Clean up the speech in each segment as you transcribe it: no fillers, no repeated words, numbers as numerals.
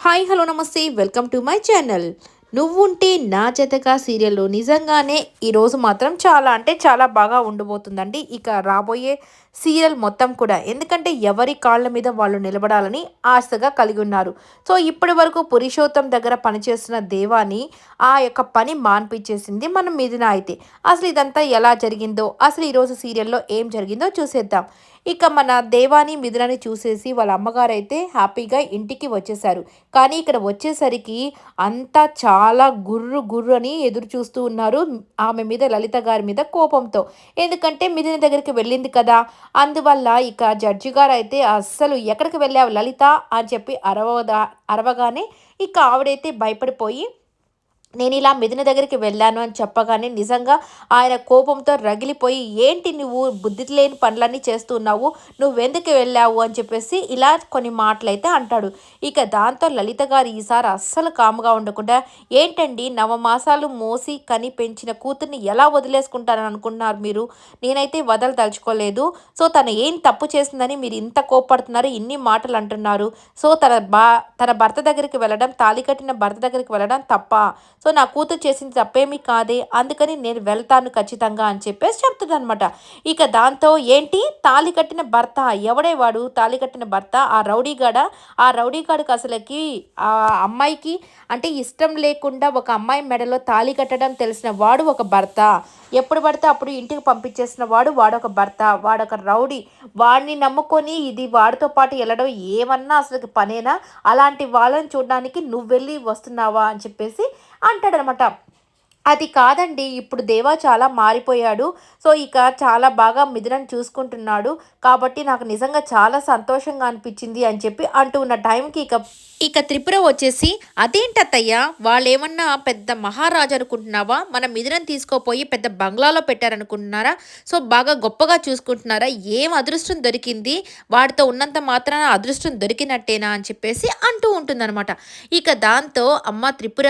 Hi hello నమస్తే welcome to my channel. నువ్వుంటే నా జతగా సీరియల్లో నిజంగానే ఈరోజు మాత్రం చాలా అంటే చాలా బాగా ఉండబోతుందండి. ఇక రాబోయే సీరియల్ మొత్తం కూడా ఎందుకంటే ఎవరి కాళ్ళ మీద వాళ్ళు నిలబడాలని ఆశగా కలిగి ఉన్నారు. సో ఇప్పటి వరకు పురుషోత్తం దగ్గర పనిచేస్తున్న దేవాని ఆ యొక్క పని మాన్పించేసింది మనం మిథున అయితే. అసలు ఇదంతా ఎలా జరిగిందో, అసలు ఈరోజు సీరియల్లో ఏం జరిగిందో చూసేద్దాం. ఇక మన దేవాని మిథునని చూసేసి వాళ్ళ అమ్మగారైతే హ్యాపీగా ఇంటికి వచ్చేసారు. కానీ ఇక్కడ వచ్చేసరికి అంతా చాలా గుర్రు గుర్రు అని ఎదురు చూస్తూ ఉన్నారు ఆమె మీద, లలిత గారి మీద కోపంతో. ఎందుకంటే మిథున దగ్గరికి వెళ్ళింది కదా, అందువల్ల ఇక జడ్జి గారు అయితే అస్సలు ఎక్కడికి వెళ్ళావు లలిత అని చెప్పి అరవగానే ఇక ఆవిడైతే భయపడిపోయి నేను ఇలా మిథున దగ్గరికి వెళ్ళాను అని చెప్పగానే నిజంగా ఆయన కోపంతో రగిలిపోయి, ఏంటి నువ్వు బుద్ధి లేని పనులన్నీ చేస్తున్నావు, నువ్వెందుకు వెళ్ళావు అని చెప్పేసి ఇలా కొన్ని మాటలైతే అంటాడు. ఇక దాంతో లలిత గారు ఈసారి అస్సలు కాముగా ఉండకుండా, ఏంటండి నవమాసాలు మోసి కని పెంచిన కూతుర్ని ఎలా వదిలేసుకుంటారని అనుకున్నారు మీరు, నేనైతే వదలదలుచుకోలేదు. సో తను ఏం తప్పు చేసిందని మీరు ఇంత కోప్పడుతున్నారు, ఇన్ని మాటలు అంటున్నారు. సో తన భర్త దగ్గరికి వెళ్ళడం, తాళి కట్టిన భర్త దగ్గరికి వెళ్ళడం తప్ప, సో నా కూతురు చేసింది తప్పేమీ కాదే, అందుకని నేను వెళ్తాను ఖచ్చితంగా అని చెప్పేసి చెప్తుందనమాట. ఇక దాంతో ఏంటి తాళి కట్టిన భర్త, ఎవడే వాడు తాళి కట్టిన భర్త, ఆ రౌడీగాడికి అసలుకి ఆ అమ్మాయికి అంటే ఇష్టం లేకుండా ఒక అమ్మాయి మెడలో తాళి కట్టడం తెలిసిన వాడు ఒక భర్త, ఎప్పుడు పడితే అప్పుడు ఇంటికి పంపించేసిన వాడొక భర్త, వాడొక రౌడీ, వాడిని నమ్ముకొని ఇది వాడితో పాటు వెళ్ళడం ఏమన్నా అసలు పనేనా, అలాంటి వాళ్ళని చూడడానికి నువ్వు వెళ్ళి వస్తున్నావా అని చెప్పేసి అంటాడనమాట. అది కాదండి, ఇప్పుడు దేవా చాలా మారిపోయాడు. సో ఇక చాలా బాగా మిథునని చూసుకుంటున్నాడు. కాబట్టి నాకు నిజంగా చాలా సంతోషంగా అనిపించింది అని చెప్పి అంటూ ఉన్న టైంకి ఇక ఇక త్రిపుర వచ్చేసి, అదేంటత్తయ్య వాళ్ళేమన్నా పెద్ద మహారాజు అనుకుంటున్నావా, మన మిథునని తీసుకోపోయి పెద్ద బంగ్లాలో పెట్టారనుకుంటున్నారా, సో బాగా గొప్పగా చూసుకుంటున్నారా, ఏం అదృష్టం దొరికింది, వాడితో ఉన్నంత మాత్రాన అదృష్టం దొరికినట్టేనా అని చెప్పేసి అంటూ ఉంటుందన్నమాట. ఇక దాంతో అమ్మ త్రిపుర,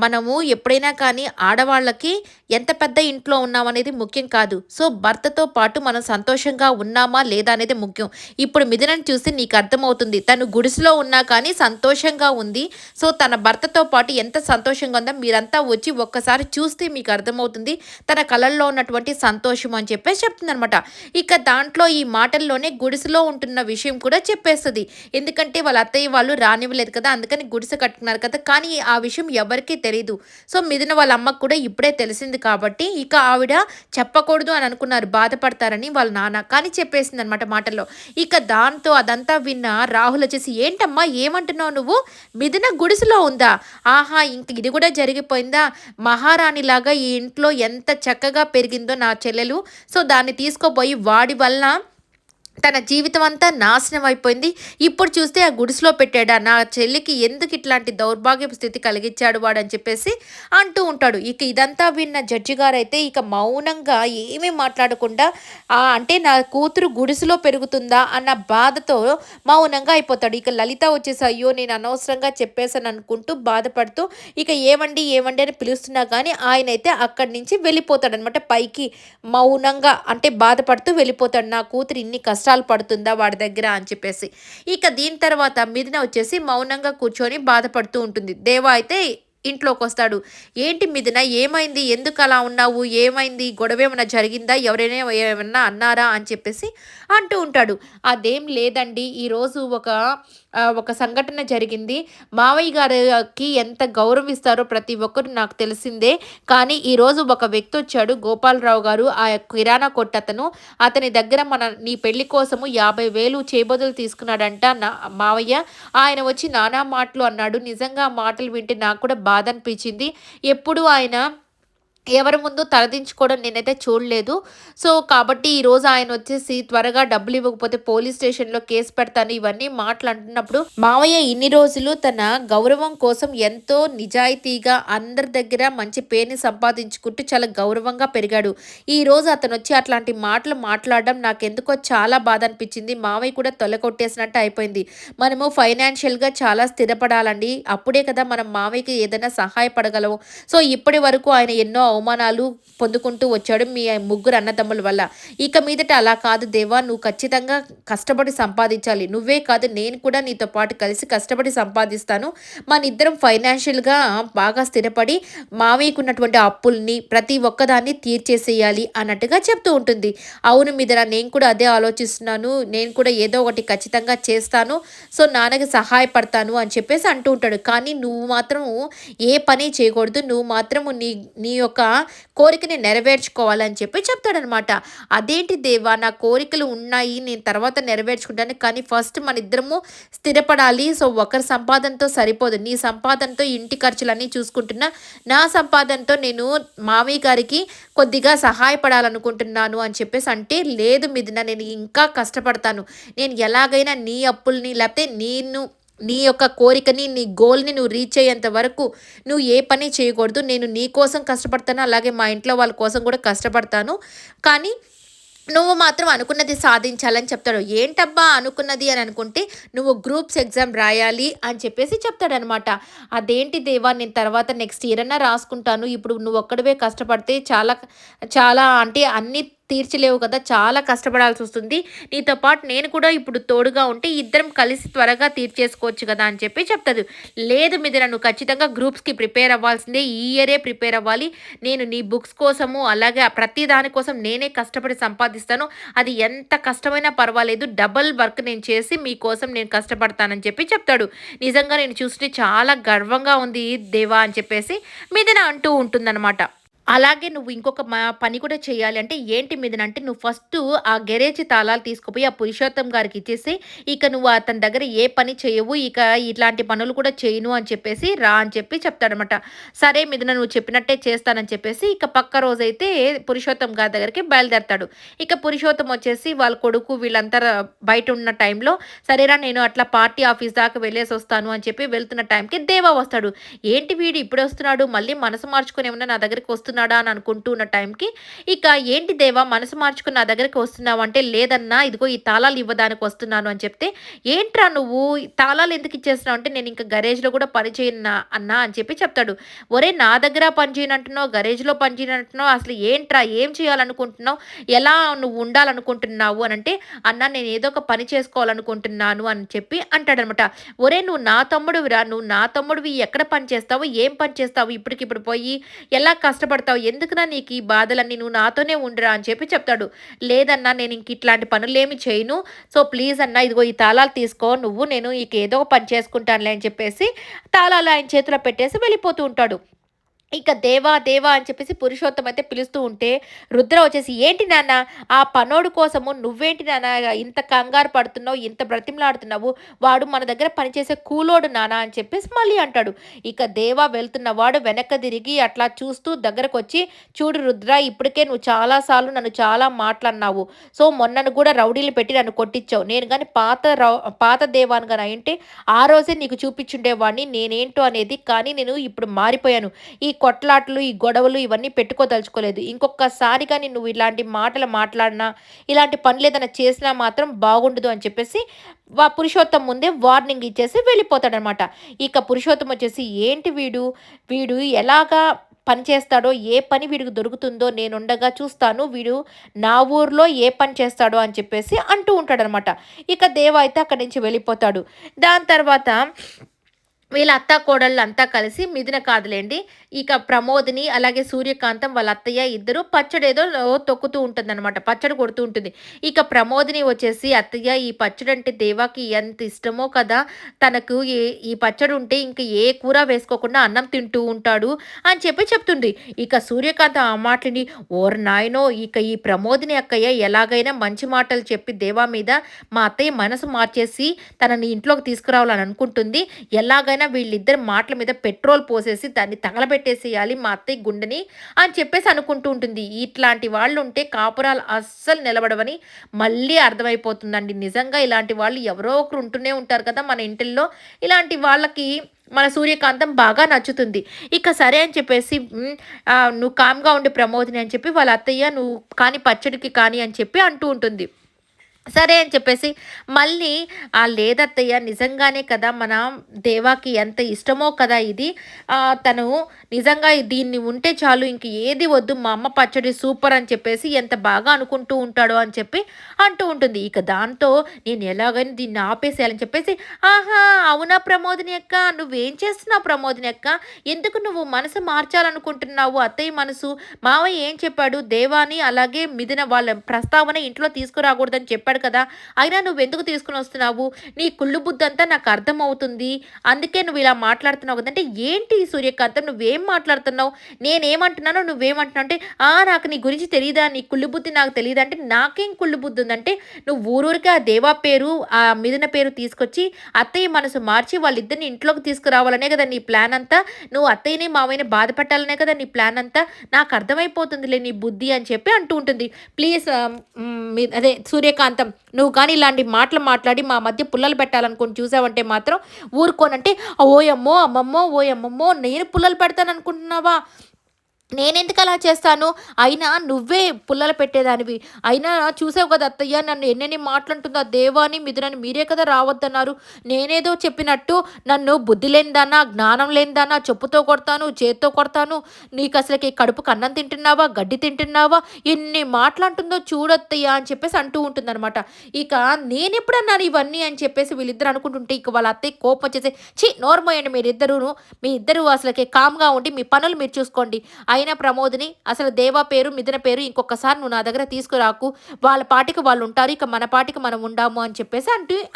మనము ఎప్పుడైనా కానీ ఆడవాళ్ళకి ఎంత పెద్ద ఇంట్లో ఉన్నామనేది ముఖ్యం కాదు. సో భర్తతో పాటు మనం సంతోషంగా ఉన్నామా లేదా అనేది ముఖ్యం. ఇప్పుడు మిథునని చూస్తే నీకు అర్థమవుతుంది, తను గుడిసెలో ఉన్నా కానీ సంతోషంగా ఉంది. సో తన భర్తతో పాటు ఎంత సంతోషంగా ఉందో మీరంతా వచ్చి ఒక్కసారి చూస్తే మీకు అర్థమవుతుంది తన కళల్లో ఉన్నటువంటి సంతోషం అని చెప్పేసి చెప్తుందనమాట. ఇక దాంట్లో ఈ మాటల్లోనే గుడిసెలో ఉంటున్న విషయం కూడా చెప్పేస్తుంది. ఎందుకంటే వాళ్ళ అత్తయ్య వాళ్ళు రానివ్వలేదు కదా, అందుకని గుడిసె కట్టుకున్నారు కదా, కానీ ఆ విషయం ఎవరికీ తెలీదు. సో మిథున వాళ్ళ అమ్మకు కూడా ఇప్పుడే తెలిసింది కాబట్టి ఇక ఆవిడ చెప్పకూడదు అని అనుకున్నారు, బాధపడతారని వాళ్ళ నాన్న, కానీ చెప్పేసింది అనమాట మాటల్లో. ఇక దాంతో అదంతా విన్న రాహుల్ వచ్చేసి, ఏంటమ్మా ఏమంటున్నావు నువ్వు, మిథున గుడిసెలో ఉందా, ఆహా ఇంక ఇది కూడా జరిగిపోయిందా, మహారాణిలాగా ఈ ఇంట్లో ఎంత చక్కగా పెరిగిందో నా చెల్లెలు, సో దాన్ని తీసుకోపోయి వాడి వల్ల తన జీవితం అంతా నాశనం అయిపోయింది. ఇప్పుడు చూస్తే ఆ గుడిసెలో పెట్టాడా, నా చెల్లికి ఎందుకు ఇట్లాంటి దౌర్భాగ్యపు స్థితి కలిగించాడు వాడని చెప్పేసి అంటూ ఉంటాడు. ఇక ఇదంతా విన్న జడ్జి గారు అయితే ఇక మౌనంగా ఏమీ మాట్లాడకుండా, అంటే నా కూతురు గుడిసెలో పెరుగుతుందా అన్న బాధతో మౌనంగా అయిపోతాడు. ఇక లలిత వచ్చేసి, అయ్యో నేను అనవసరంగా చెప్పేశాను అనుకుంటూ బాధపడుతూ ఇక ఏమండి ఏమండి అని పిలుస్తున్నా కానీ ఆయన అయితే అక్కడి నుంచి వెళ్ళిపోతాడు అనమాట పైకి, మౌనంగా అంటే బాధపడుతూ వెళ్ళిపోతాడు. నా కూతురు ఇన్ని కష్టాలు పడుతుందా వాడి దగ్గర అని చెప్పేసి. ఇక దీని తర్వాత మిథున వచ్చేసి మౌనంగా కూర్చొని బాధపడుతూ ఉంటుంది. దేవా అయితే ఇంట్లోకి వస్తాడు. ఏంటి మిథున ఏమైంది, ఎందుకు అలా ఉన్నావు, ఏమైంది, గొడవ ఏమైనా జరిగిందా, ఎవరైనా ఏమన్నా అన్నారా అని చెప్పేసి అంటూ ఉంటాడు. అదేం లేదండి, ఈరోజు ఒక సంఘటన జరిగింది. మావయ్య గారికి ఎంత గౌరవిస్తారో ప్రతి ఒక్కరు నాకు తెలిసిందే. కానీ ఈరోజు ఒక వ్యక్తి వచ్చాడు, గోపాలరావు గారు, ఆ కిరాణా కొట్టతను, అతని దగ్గర నీ పెళ్లి కోసము 50,000 చేబదులు తీసుకున్నాడంట నా మావయ్య. ఆయన వచ్చి నానా మాటలు అన్నాడు. నిజంగా ఆ మాటలు వింటే నాకు కూడా బాధ అనిపించింది. ఎప్పుడు ఆయన ఎవరి ముందు తలదించుకోవడం నేనైతే చూడలేదు. సో కాబట్టి ఈరోజు ఆయన వచ్చేసి త్వరగా డబ్బులు ఇవ్వకపోతే పోలీస్ స్టేషన్లో కేసు పెడతాను ఇవన్నీ మాటలు అంటున్నప్పుడు, మావయ్య ఇన్ని రోజులు తన గౌరవం కోసం ఎంతో నిజాయితీగా అందరి దగ్గర మంచి పేరుని సంపాదించుకుంటూ చాలా గౌరవంగా పెరిగాడు. ఈరోజు అతను వచ్చి అట్లాంటి మాటలు మాట్లాడడం నాకెందుకో చాలా బాధ అనిపించింది. మావయ్య కూడా తొలకొట్టేసినట్టు అయిపోయింది. మనము ఫైనాన్షియల్గా చాలా స్థిరపడాలండి, అప్పుడే కదా మనం మావయ్యకి ఏదైనా సహాయపడగలము. సో ఇప్పటి వరకు ఆయన ఎన్నో అవమానాలు పొందుకుంటూ వచ్చాడు మీ ముగ్గురు అన్నదమ్ముల వల్ల. ఇక మీదట అలా కాదు దేవా, నువ్వు ఖచ్చితంగా కష్టపడి సంపాదించాలి. నువ్వే కాదు, నేను కూడా నీతో పాటు కలిసి కష్టపడి సంపాదిస్తాను. మనిద్దరం ఫైనాన్షియల్‌గా బాగా స్థిరపడి మావయ్యకున్నటువంటి అప్పుల్ని ప్రతి ఒక్కదాన్ని తీర్చేసేయాలి అన్నట్టుగా చెప్తూ ఉంటుంది. అవును మిథున, నేను కూడా అదే ఆలోచిస్తున్నాను. నేను కూడా ఏదో ఒకటి ఖచ్చితంగా చేస్తాను. సో, నాన్నకి సహాయపడతాను అని చెప్పేసి అంటూ ఉంటాడు. కానీ నువ్వు మాత్రం ఏ పని చేయకూడదు. నువ్వు మాత్రము నీ నీ యొక్క కోరికని నెరవేర్చుకోవాలని చెప్పి చెప్తాడనమాట. అదేంటి దేవా, నా కోరికలు ఉన్నాయి. నేను తర్వాత నెరవేర్చుకుంటాను. కానీ ఫస్ట్ మనిద్దరము స్థిరపడాలి. సో, ఒకరి సంపాదనతో సరిపోదు. నీ సంపాదనతో ఇంటి ఖర్చులన్నీ చూసుకుంటున్నా. నా సంపాదనతో నేను మామయ్య గారికి కొద్దిగా సహాయపడాలనుకుంటున్నాను అని చెప్పేసి అంటే, లేదు మిథున, నేను ఇంకా కష్టపడతాను. నేను ఎలాగైనా నీ అప్పుల్ని లేకపోతే నీ యొక్క కోరికని, నీ గోల్‌ని నువ్వు రీచ్ అయ్యేంత వరకు నువ్వు ఏ పని చేయకూడదు. నేను నీ కోసం కష్టపడతాను. అలాగే మా ఇంట్లో వాళ్ళ కోసం కూడా కష్టపడతాను. కానీ నువ్వు మాత్రం అనుకున్నది సాధించాలని చెప్తాడు. ఏంటబ్బా అనుకున్నది అని అనుకుంటే, నువ్వు గ్రూప్స్ ఎగ్జామ్ రాయాలి అని చెప్పేసి చెప్తాడనమాట. అదేంటి దేవా, నేను తర్వాత నెక్స్ట్ ఇయర్ అన్నా రాసుకుంటాను. ఇప్పుడు నువ్వు ఒక్కడివే కష్టపడితే చాలా చాలా అంటే అన్నీ తీర్చలేవు కదా! చాలా కష్టపడాల్సొస్తుంది. నీతో పాటు నేను కూడా ఇప్పుడు తోడుగా ఉంటే ఇద్దరం కలిసి త్వరగా తీర్చేసుకోవచ్చు కదా అని చెప్పి చెప్తది. లేదు మిథున, నువ్వు ఖచ్చితంగా గ్రూప్స్‌కి ప్రిపేర్ అవ్వాల్సిందే. ఈ ఇయరే ప్రిపేర్ అవ్వాలి. నేను నీ బుక్స్ కోసము అలాగే ప్రతి దాని కోసం నేనే కష్టపడి సంపాదిస్తాను. అది ఎంత కష్టమైనా పర్వాలేదు. డబుల్ వర్క్ నేను చేసి మీకోసం నేను కష్టపడతానని చెప్పి చెప్తాడు. నిజంగా నేను చూస్తుంటే చాలా గర్వంగా ఉంది దేవా అని చెప్పేసి మిథున అంటూ ఉంటుందన్నమాట. అలాగే నువ్వు ఇంకొక పని కూడా చేయాలి అంటే ఏంటి మీదనంటే, నువ్వు ఫస్టు ఆ గెరేజ్ తాళాలు తీసుకుపోయి ఆ పురుషోత్తం గారికి ఇచ్చేసి, ఇక నువ్వు అతని దగ్గర ఏ పని చేయవు, ఇక ఇట్లాంటి పనులు కూడా చేయను అని చెప్పేసి రా అని చెప్పి చెప్తాడనమాట. సరే మిథున, నువ్వు చెప్పినట్టే చేస్తానని చెప్పేసి ఇక పక్క రోజైతే పురుషోత్తం గారి దగ్గరికి బయలుదేరతాడు. ఇక పురుషోత్తం వచ్చేసి వాళ్ళ కొడుకు వీళ్ళంతా బయట ఉన్న టైంలో, సరేరా నేను అట్లా పార్టీ ఆఫీస్ దాకా వెళ్ళేసి వస్తాను అని చెప్పి వెళ్తున్న టైంకి దేవా వస్తాడు. ఏంటి వీడు ఇప్పుడే వస్తున్నాడు, మళ్ళీ మనసు మార్చుకొని ఏమన్నా నా దగ్గరికి వస్తున్నాడా అని అనుకుంటూ ఉన్న టైంకి, ఇక ఏంటి దేవా మనసు మార్చుకుని నా దగ్గరికి వస్తున్నావు అంటే, లేదన్నా ఇదిగో ఈ తాళాలు ఇవ్వడానికి వస్తున్నాను అని చెప్తే, ఏంట్రా నువ్వు తాళాలు ఎందుకు ఇచ్చేస్తున్నావు అంటే, నేను ఇంకా గరేజ్లో కూడా పని చేయను అన్నా అని చెప్పి చెప్తాడు. ఒరే, నా దగ్గర పని చేయనంటున్నావు, గరేజ్లో పని చేయనంటున్నావు, అసలు ఏంట్రా, ఏం చేయాలనుకుంటున్నావు, ఎలా నువ్వు ఉండాలనుకుంటున్నావు అని అంటే, అన్నా నేను ఏదో ఒక పని చేసుకోవాలనుకుంటున్నాను అని చెప్పి అంటాడనమాట. ఒరే, నువ్వు నా తమ్ముడువిరా, నువ్వు నా తమ్ముడివి, ఎక్కడ పని చేస్తావు, ఏం పని చేస్తావు, ఇప్పటికిప్పుడు పోయి ఎలా కష్టపడతావు, ఎందుకురా నీకు ఈ బాధలన్నీ, నువ్వు నాతోనే ఉండురా అని చెప్పి చెప్తాడు. లేదన్నా నేను ఇంక ఇట్లాంటి పనులేమి చేయను. సో ప్లీజ్ అన్నా ఇదిగో ఈ తాళాలు తీసుకో నువ్వు, నేను ఇక ఏదో ఒక పని చేసుకుంటానులే అని చెప్పేసి తాళాలు ఆయన చేతిలో పెట్టేసి వెళ్ళిపోతూ ఉంటాడు. ఇక దేవా దేవా అని చెప్పేసి పురుషోత్తం అయితే పిలుస్తూ ఉంటే, రుద్ర వచ్చేసి ఏంటి నాన్న, ఆ పనోడు కోసము నువ్వేంటి నాన్న ఇంత కంగారు పడుతున్నావు, ఇంత బ్రతిమలాడుతున్నావు, వాడు మన దగ్గర పనిచేసే కూలోడు నాన్న అని చెప్పేసి మళ్ళీ అంటాడు. ఇక దేవా వెళ్తున్నవాడు వెనక్కి తిరిగి అట్లా చూస్తూ దగ్గరకు వచ్చి, చూడు రుద్ర, ఇప్పటికే నువ్వు చాలాసార్లు నన్ను చాలా మాట్లాడినావు. సో మొన్నను కూడా రౌడీలు పెట్టి నన్ను కొట్టించావు. నేను కానీ పాత దేవాను కానీ అయింటే ఆ రోజే నీకు చూపించుండేవాడిని నేనేంటో అనేది. కానీ నేను ఇప్పుడు మారిపోయాను. ఈ కొట్లాట్లు, ఈ గొడవలు ఇవన్నీ పెట్టుకోదలుచుకోలేదు. ఇంకొకసారి కానీ నువ్వు ఇలాంటి మాటలు మాట్లాడినా, ఇలాంటి పనులు ఏదైనా చేసినా మాత్రం బాగుండదు అని చెప్పేసి పురుషోత్తం ముందే వార్నింగ్ ఇచ్చేసి వెళ్ళిపోతాడనమాట. ఇక పురుషోత్తం వచ్చేసి ఏంటి వీడు ఎలాగా పని చేస్తాడో, ఏ పని వీడికి దొరుకుతుందో నేనుండగా చూస్తాను, వీడు నా ఊర్లో ఏ పని చేస్తాడో అని చెప్పేసి అంటూ ఉంటాడనమాట. ఇక దేవ అయితే అక్కడి నుంచి వెళ్ళిపోతాడు. దాని తర్వాత వీళ్ళ అత్త కోడళ్ళు అంతా కలిసి, మిథున కాదులేండి, ఇక ప్రమోదిని అలాగే సూర్యకాంతం వాళ్ళ అత్తయ్య ఇద్దరు పచ్చడేదో తొక్కుతూ ఉంటుందన్నమాట. పచ్చడి కొడుతూ ఉంటుంది. ఇక ప్రమోదిని వచ్చేసి, అత్తయ్య ఈ పచ్చడి అంటే దేవాకి ఎంత ఇష్టమో కదా, తనకు ఈ పచ్చడి ఉంటే ఇంక ఏ కూర వేసుకోకుండా అన్నం తింటూ ఉంటాడు అని చెప్పి చెప్తుంది. ఇక సూర్యకాంతం ఆ మాటని, ఓర్ నాయనో, ఇక ఈ ప్రమోదిని అక్కయ్య ఎలాగైనా మంచి మాటలు చెప్పి దేవా మీద మా అత్తయ్య మనసు మార్చేసి తనని ఇంట్లోకి తీసుకురావాలని అనుకుంటుంది. ఎలాగైనా వీళ్ళిద్దరు మాటల మీద పెట్రోల్ పోసేసి దాన్ని తగలబెట్టేసేయాలి మా అత్తయ్య గుండెని అని చెప్పేసి అనుకుంటూ ఉంటుంది. ఇట్లాంటి వాళ్ళు ఉంటే కాపురాలు అస్సలు నిలబడవని మళ్ళీ అర్థమైపోతుందండి. నిజంగా ఇలాంటి వాళ్ళు ఎవరో ఒకరు ఉంటూనే ఉంటారు కదా మన ఇంటిల్లో. ఇలాంటి వాళ్ళకి మన సూర్యకాంతం బాగా నచ్చుతుంది. ఇక సరే అని చెప్పేసి నువ్వు కామ్గా ఉండి ప్రమోదిని అని చెప్పి వాళ్ళ అత్తయ్య, నువ్వు కానీ పచ్చడికి కానీ అని చెప్పి అంటూ ఉంటుంది. సరే అని చెప్పేసి మళ్ళీ లేదత్తయ్య నిజంగానే కదా మన దేవాకి ఎంత ఇష్టమో కదా ఇది. తను నిజంగా దీన్ని ఉంటే చాలు ఇంక ఏది వద్దు మా అమ్మ పచ్చడి సూపర్ అని చెప్పేసి ఎంత బాగా అనుకుంటూ ఉంటాడో అని చెప్పి అంటూ ఉంటుంది. ఇక దాంతో నేను ఎలాగైనా దీన్ని ఆపేసేయాలని చెప్పేసి, "ఆహా! అవునా ప్రమోదిని అక్క! నువ్వేం చేస్తున్నావు ప్రమోదిని అక్క? ఎందుకు నువ్వు మనసు మార్చాలనుకుంటున్నావు అత్తయ్య మనసు? మావయ్య ఏం చెప్పాడు? దేవాని అలాగే మిథున వాళ్ళ ప్రస్తావన ఇంట్లో తీసుకురాకూడదని చెప్పాడు కదా! అయినా నువ్వెందుకు తీసుకొనొస్తున్నావు? నీ కుళ్ళు బుద్ధంతా నాకు అర్థమవుతుంది. అందుకే నువ్విలా మాట్లాడుతున్నావు కదంటే, ఏంటి సూర్యకాంతం నువ్వేం మాట్లాడుతున్నావు? నేనేమంటున్నానో నువ్వేమంటున్నావు అంటే, నాకు నీ గురించి తెలీదా? నీ కుళ్ళు బుద్ధి నాకు తెలీదా? అంటే, నాకేం కుళ్ళు బుద్ధి ఉందంటే, నువ్వు ఊరూరికే ఆ దేవా పేరు, ఆ మిథున పేరు తీసుకొచ్చి, అత్తయ్య మనసు మార్చి వాళ్ళిద్దరిని ఇంట్లోకి తీసుకురావాలనే కదా నీ ప్లాన్ అంతా. నువ్వు అత్తయ్యని, మావయ్యని బాధ పెట్టాలనే కదా నీ ప్లాన్ అంతా. నాకు అర్థమైపోతుందిలే నీ బుద్ధి అని చెప్పి అంటూ ఉంటుంది. ప్లీజ్ అదే సూర్యకాంతం నువ్వు కానీ ఇలాంటి మాటలు మాట్లాడి మా మధ్య పుల్లలు పెట్టాలనుకుని చూసావంటే మాత్రం ఊరుకోనంటే, ఓయమ్మో అమ్మమ్మో ఓయమ్మమ్మో నేను పుల్లలు పెడతాననుకుంటున్నావా? నేనెందుకు అలా చేస్తాను? అయినా నువ్వే పుల్లలు పెట్టేదానివి. అయినా చూసావు కదా అత్తయ్య నన్ను ఎన్నెన్ని మాటలంటుందో ఆ దేవాని, మిథునని మీరే కదా రావద్దన్నారు. నేనేదో చెప్పినట్టు నన్ను బుద్ధి లేనిదానా, జ్ఞానం లేనిదానా, చెప్పుతో కొడతాను, చేత్తో కొడతాను. నీకసలకి కడుపుకి అన్నం తింటున్నావా? గడ్డి తింటున్నావా? ఎన్ని మాటలంటుందో చూడత్తయ్య అని చెప్పేసి అంటూ ఉంటుందనమాట. ఇక నేనెప్పుడన్నాను ఇవన్నీ అని చెప్పేసి వీళ్ళిద్దరు అనుకుంటుంటే ఇక వాళ్ళ అత్తయ్య కోపం వచ్చేసి, ఛీ! నోరు మూయండి మీరిద్దరూను. మీ ఇద్దరు అసలకి కామ్‌గా ఉండి మీ పనులు మీరు చూసుకోండి. అయినా ప్రమోదిని అసలు దేవా పేరు, మిథున పేరు ఇంకొకసారి నువ్వు నా దగ్గర తీసుకురాకు. వాళ్ళ పాటికి వాళ్ళుంటారు. ఇక మన పాటికి మనం ఉండాము అని చెప్పేసి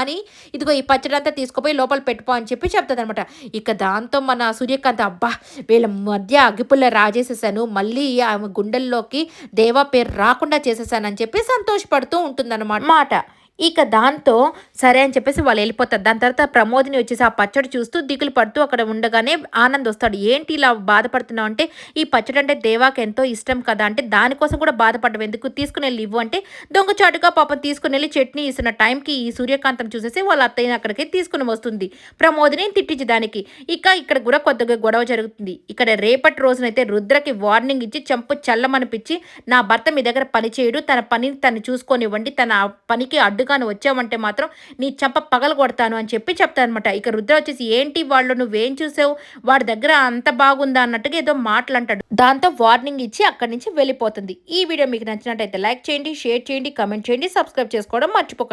అని ఇదిగో ఈ పచ్చడంతా తీసుకుపోయి లోపల పెట్టుకో అని చెప్పి చెప్తదనమాట. ఇక దాంతో మన సూర్యకాంత్ అబ్బా! వీళ్ళ మధ్య అగ్గిపుల్ల రాజేసేసాను. మళ్ళీ ఆమె గుండెల్లోకి దేవా పేరు రాకుండా చేసేసానని చెప్పి సంతోషపడుతూ ఉంటుందన్నమాట. ఇక దాంతో సరే అని చెప్పేసి వాళ్ళెళ్ళిపోతారు. దాని తర్వాత ప్రమోదిని వచ్చేసి ఆ పచ్చడి చూస్తూ దిగులు పడుతూ అక్కడ ఉండగానే ఆనంద్ వస్తాడు. ఏంటి ఇలా బాధపడుతున్నావు అంటే, ఈ పచ్చడి అంటే దేవాకి ఎంతో ఇష్టం కదా! అంటే దానికోసం కూడా బాధపడ్డావు ఎందుకు? తీసుకొనెళ్ళి ఇవ్వు అంటే దొంగచాటుగా పాపం తీసుకొనెళ్ళి చట్నీ ఇస్తున్న టైంకి ఈ సూర్యకాంతం చూసేసి వాళ్ళ అత్తయ్యని అక్కడికి తీసుకొని వస్తుంది. ప్రమోదిని తిట్టించి దానికి. ఇక ఇక్కడ కూడా కొద్దిగా గొడవ జరుగుతుంది. ఇక్కడ రేపటి రోజునైతే రుద్రకి వార్నింగ్ ఇచ్చి చంపు చల్లమనిపించి నా భర్త మీ దగ్గర పని చేయడు. తన పనిని తను చూసుకోనివ్వండి. తన పనికి అడ్డుగా నువ్వు వచ్చావంటే మాత్రం నీ చంప పగలగొడతాను అని చెప్పి చెప్తానమాట. ఇక రుద్ర వచ్చేసి ఏంటి వాళ్ళు నువ్వేం చూసావు? వాడి దగ్గర అంత బాగుందా అన్నట్టుగా ఏదో మాటలంటాడు. దాంతో వార్నింగ్ ఇచ్చి అక్కడి నుంచి వెళ్ళిపోతుంది. ఈ వీడియో మీకు నచ్చినట్టయితే లైక్ చేయండి, షేర్ చేయండి, కామెంట్ చేయండి, సబ్స్క్రైబ్ చేసుకోవడం మర్చిపోకండి.